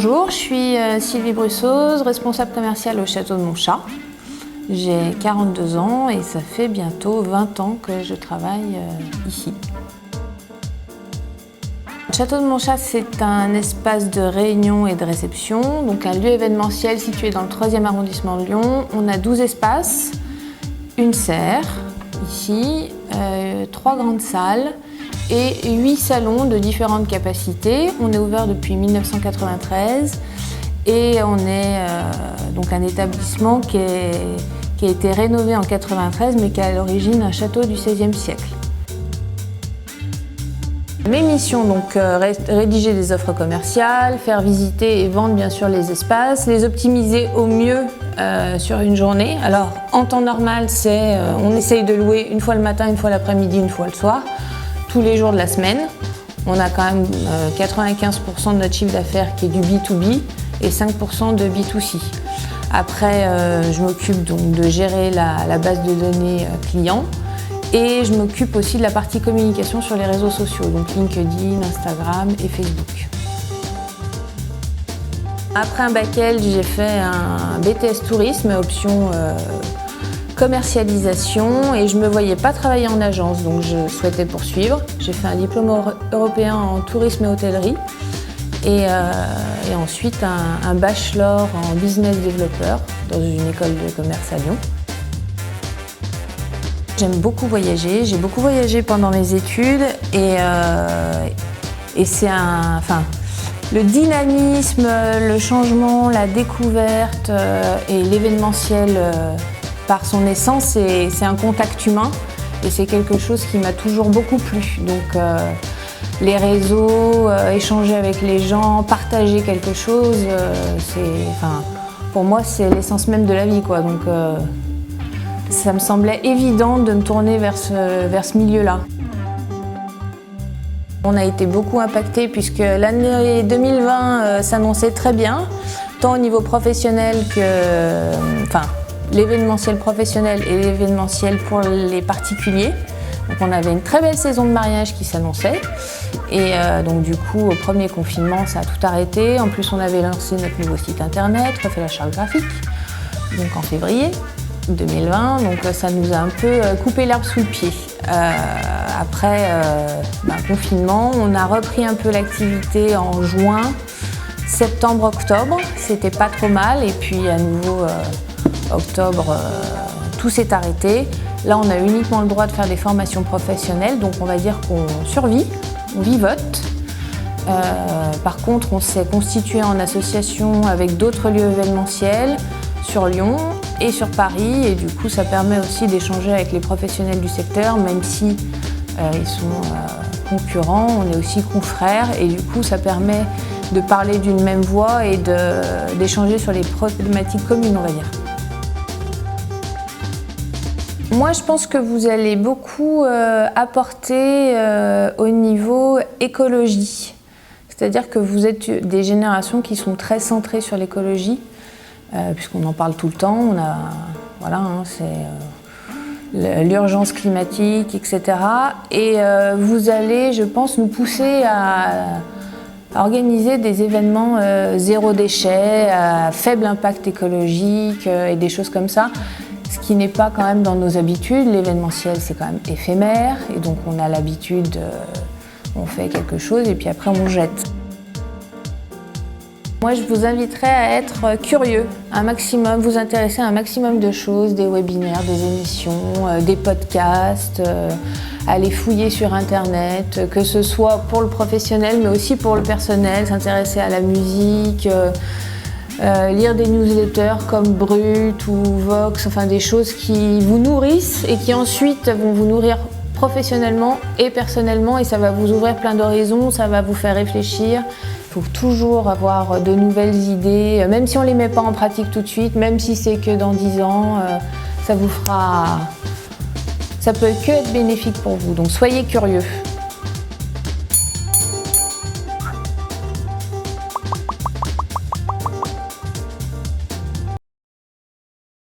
Bonjour, je suis Sylvie Brussoz, responsable commerciale au Château de Montchat. J'ai 42 ans et ça fait bientôt 20 ans que je travaille ici. Le Château de Montchat, c'est un espace de réunion et de réception, donc un lieu événementiel situé dans le 3e arrondissement de Lyon. On a 12 espaces, une serre ici, 3 grandes salles et 8 salons de différentes capacités. On est ouvert depuis 1993 et on est donc un établissement qui a été rénové en 1993 mais qui est à l'origine un château du XVIe siècle. Mes missions, donc rédiger des offres commerciales, faire visiter et vendre bien sûr les espaces, les optimiser au mieux sur une journée. Alors en temps normal, on essaye de louer une fois le matin, une fois l'après-midi, une fois le soir, tous les jours de la semaine. On a quand même 95% de notre chiffre d'affaires qui est du B2B et 5% de B2C. Après, je m'occupe donc de gérer la base de données clients. Et je m'occupe aussi de la partie communication sur les réseaux sociaux, donc LinkedIn, Instagram et Facebook. Après un bac L, j'ai fait un BTS tourisme, option commercialisation, et je ne me voyais pas travailler en agence, donc je souhaitais poursuivre. J'ai fait un diplôme européen en tourisme et hôtellerie, et ensuite un bachelor en business developer dans une école de commerce à Lyon. J'aime beaucoup voyager, j'ai beaucoup voyagé pendant mes études et c'est le dynamisme, le changement, la découverte et l'événementiel par son essence, c'est un contact humain et c'est quelque chose qui m'a toujours beaucoup plu. Donc les réseaux, échanger avec les gens, partager quelque chose, pour moi c'est l'essence même de la vie, quoi. Donc, ça me semblait évident de me tourner vers ce milieu-là. On a été beaucoup impactés puisque l'année 2020 s'annonçait très bien, tant au niveau professionnel que l'événementiel professionnel et l'événementiel pour les particuliers. Donc on avait une très belle saison de mariage qui s'annonçait et donc du coup au premier confinement ça a tout arrêté. En plus on avait lancé notre nouveau site internet, refait la charte graphique, donc en février 2020, donc ça nous a un peu coupé l'herbe sous le pied. Après confinement, on a repris un peu l'activité en juin, septembre, octobre, c'était pas trop mal, et puis à nouveau octobre, tout s'est arrêté. Là, on a uniquement le droit de faire des formations professionnelles, donc on va dire qu'on survit, on vivote. Par contre, on s'est constitué en association avec d'autres lieux événementiels sur Lyon et sur Paris, et du coup ça permet aussi d'échanger avec les professionnels du secteur, même si ils sont concurrents, on est aussi confrères, et du coup ça permet de parler d'une même voix et d'échanger sur les problématiques communes, on va dire. Moi je pense que vous allez beaucoup apporter au niveau écologie, c'est-à-dire que vous êtes des générations qui sont très centrées sur l'écologie, puisqu'on en parle tout le temps, c'est l'urgence climatique, etc. Et vous allez, je pense, nous pousser à organiser des événements zéro déchet, à faible impact écologique et des choses comme ça, ce qui n'est pas quand même dans nos habitudes. L'événementiel, c'est quand même éphémère, et donc on a l'habitude, on fait quelque chose et puis après on jette. Moi, je vous inviterais à être curieux, un maximum, vous intéresser à un maximum de choses, des webinaires, des émissions, des podcasts, aller fouiller sur Internet, que ce soit pour le professionnel, mais aussi pour le personnel, s'intéresser à la musique, lire des newsletters comme Brut ou Vox, enfin des choses qui vous nourrissent et qui ensuite vont vous nourrir professionnellement et personnellement, et ça va vous ouvrir plein d'horizons, ça va vous faire réfléchir. Il faut toujours avoir de nouvelles idées, même si on ne les met pas en pratique tout de suite, même si c'est que dans 10 ans, ça peut que être bénéfique pour vous. Donc soyez curieux.